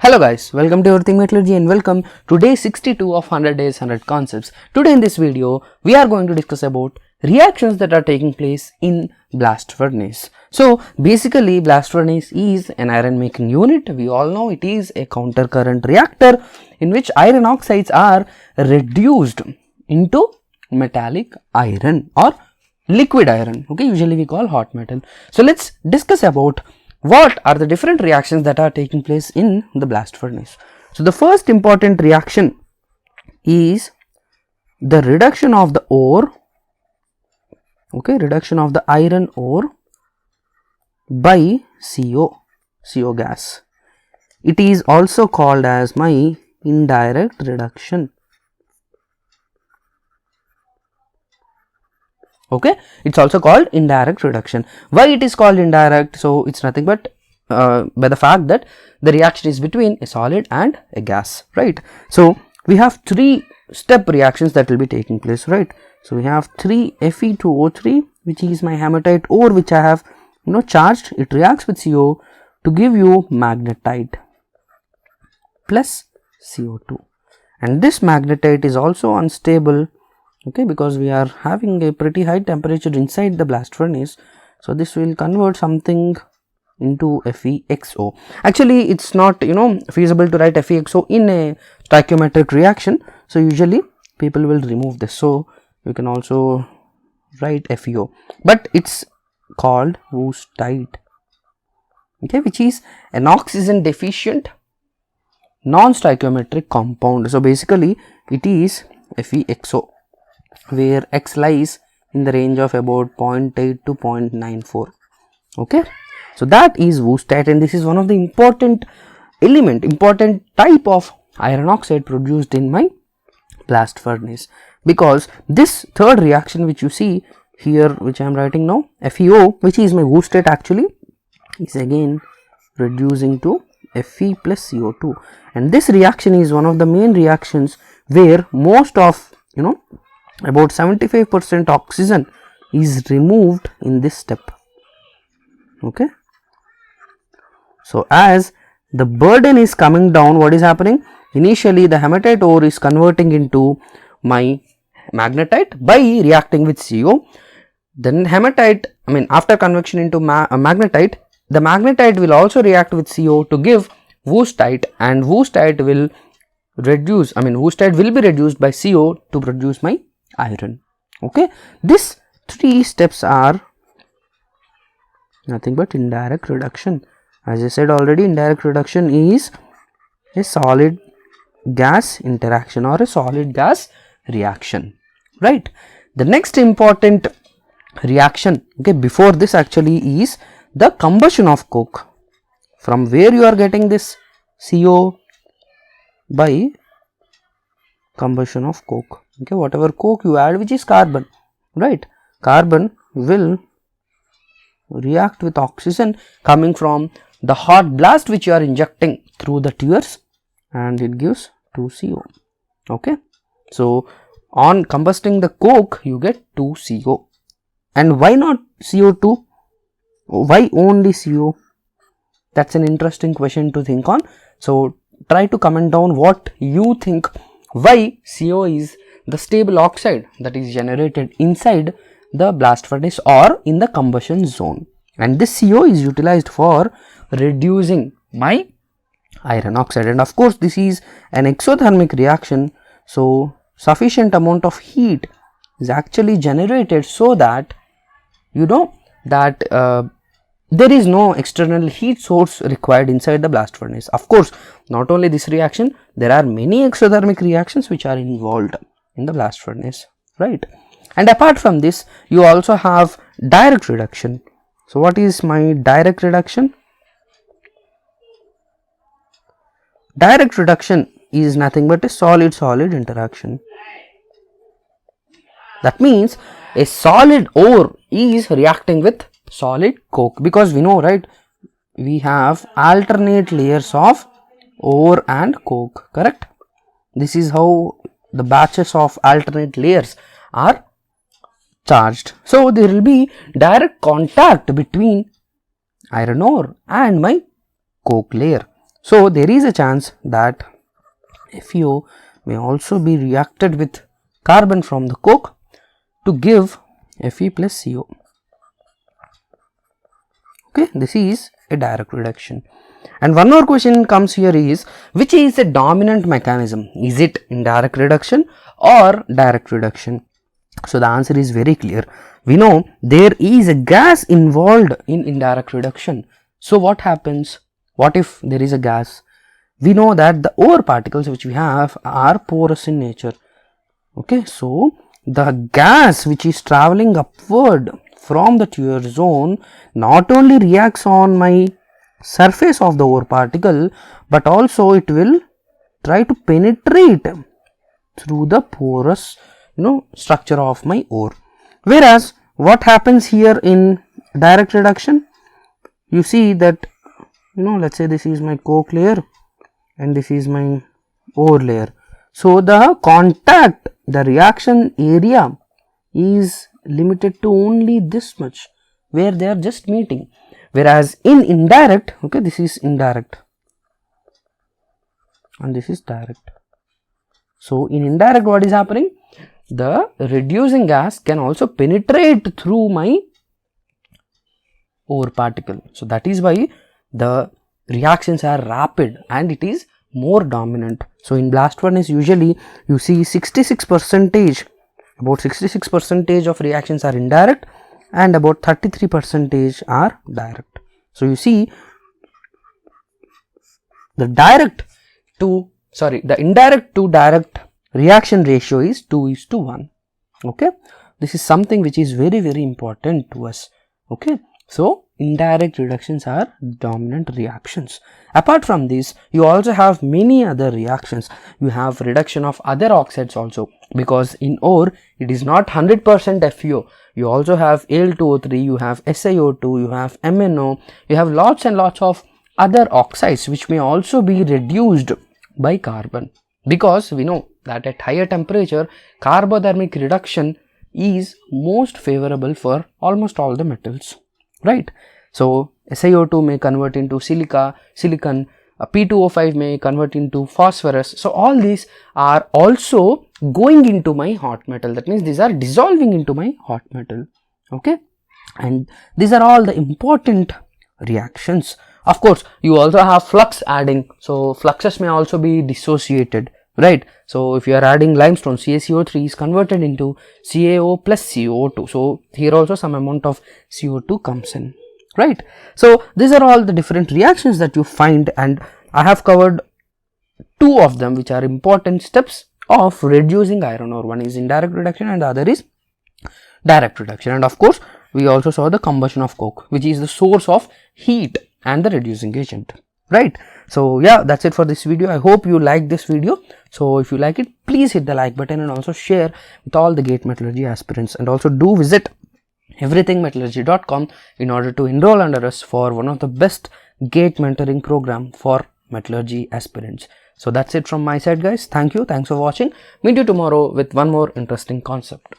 Hello guys, welcome to Everything Metallurgy and welcome to day 62 of 100 days 100 concepts. Today in this video, we are going to discuss about reactions that are taking place in blast furnace. So basically blast furnace is an iron making unit. We all know it is a counter current reactor in which iron oxides are reduced into metallic iron or liquid iron. Okay, usually we call hot metal. So let's discuss about what are the different reactions that are taking place in the blast furnace. So the first important reaction is the reduction of the ore, reduction of the iron ore by CO gas. It is also called as my indirect reduction. Okay, it's also called indirect reduction. Why it is called indirect? So it's nothing but by the fact that the reaction is between a solid and a gas, right? So we have three step reactions that will be taking place, right? So we have 3 Fe2O3, which is my hematite ore, which I have charged. It reacts with CO to give you magnetite plus CO2, and this magnetite is also unstable. Okay, because we are having a pretty high temperature inside the blast furnace, so this will convert something into FeXO. Actually, it's not feasible to write FeXO in a stoichiometric reaction, so usually people will remove this. So you can also write FeO, but it's called woostite, okay, which is an oxygen deficient non-stoichiometric compound. So basically it is FeXO, where X lies in the range of about 0.8 to 0.94. okay, so that is woostite, and this is one of the important type of iron oxide produced in my blast furnace, because this third reaction which you see here, which I am writing now, FeO, which is my woostite, actually is again reducing to Fe plus CO2, and this reaction is one of the main reactions where most of about 75% oxygen is removed in this step. Okay, so as the burden is coming down, what is happening? Initially the hematite ore is converting into my magnetite by reacting with CO. Then hematite, after conversion into magnetite, the magnetite will also react with CO to give woostite, and woostite will reduce, woostite will be reduced by CO to produce my iron. Okay, these three steps are nothing but indirect reduction. As I said already, indirect reduction is a solid gas interaction or a solid gas reaction, right? The next important reaction, okay, before this actually is the combustion of coke. From where you are getting this CO? By combustion of coke. Okay, whatever coke you add, which is carbon, right? Carbon will react with oxygen coming from the hot blast which you are injecting through the tears, and it gives 2CO. Okay, so on combusting the coke you get 2CO. And why not CO2? Why only CO? That's an interesting question to think on. So try to comment down what you think, why CO is the stable oxide that is generated inside the blast furnace or in the combustion zone, and this CO is utilized for reducing my iron oxide. And of course this is an exothermic reaction, so sufficient amount of heat is actually generated so that there is no external heat source required inside the blast furnace. Of course, not only this reaction, there are many exothermic reactions which are involved in the blast furnace, right? And apart from this, you also have direct reduction. So what is my direct reduction? Direct reduction is nothing but a solid-solid interaction. That means a solid ore is reacting with solid coke, because we know, right, we have alternate layers of ore and coke, correct? This is how the batches of alternate layers are charged. So there will be direct contact between iron ore and my coke layer. So there is a chance that FeO may also be reacted with carbon from the coke to give Fe plus CO. Okay, this is a direct reduction. And one more question comes here is, which is a dominant mechanism? Is it indirect reduction or direct reduction? So the answer is very clear. We know there is a gas involved in indirect reduction. So what happens? What if there is a gas? We know that the ore particles which we have are porous in nature. Okay, so the gas which is traveling upward from the Tuer zone not only reacts on my surface of the ore particle, but also it will try to penetrate through the porous structure of my ore. Whereas what happens here in direct reduction, you see that let's say this is my coke layer and this is my ore layer. So the contact, the reaction area is limited to only this much where they are just meeting. Whereas in indirect, okay, this is indirect and this is direct. So in indirect, what is happening? The reducing gas can also penetrate through my ore particle. So that is why the reactions are rapid and it is more dominant. So in blast furnace, usually you see 66%, about 66% of reactions are indirect and about 33% are direct. So you see the indirect to direct reaction ratio is 2:1. Okay, this is something which is very, very important to us. Okay, so indirect reductions are dominant reactions. Apart from this, you also have many other reactions. You have reduction of other oxides also, because in ore it is not 100% FeO. You also have Al2O3, you have SiO2, you have MnO, you have lots and lots of other oxides which may also be reduced by carbon, because we know that at higher temperature carbothermic reduction is most favorable for almost all the metals, right? So SiO2 may convert into silicon, P2O5 may convert into phosphorus. So all these are also going into my hot metal. That means these are dissolving into my hot metal. Okay, and these are all the important reactions. Of course, you also have flux adding. So fluxes may also be dissociated, right? So if you are adding limestone, CaCO3 is converted into CaO plus CO2. So here also some amount of CO2 comes in, right? So these are all the different reactions that you find, and I have covered two of them which are important steps of reducing iron ore. One is indirect reduction and the other is direct reduction. And of course, we also saw the combustion of coke, which is the source of heat and the reducing agent, right? So yeah, that's it for this video. I hope you like this video. So if you like it, please hit the like button and also share with all the GATE Metallurgy aspirants, and also do visit everythingmetallurgy.com in order to enroll under us for one of the best GATE mentoring program for metallurgy aspirants. So that's it from my side, guys. Thank you. Thanks for watching. Meet you tomorrow with one more interesting concept.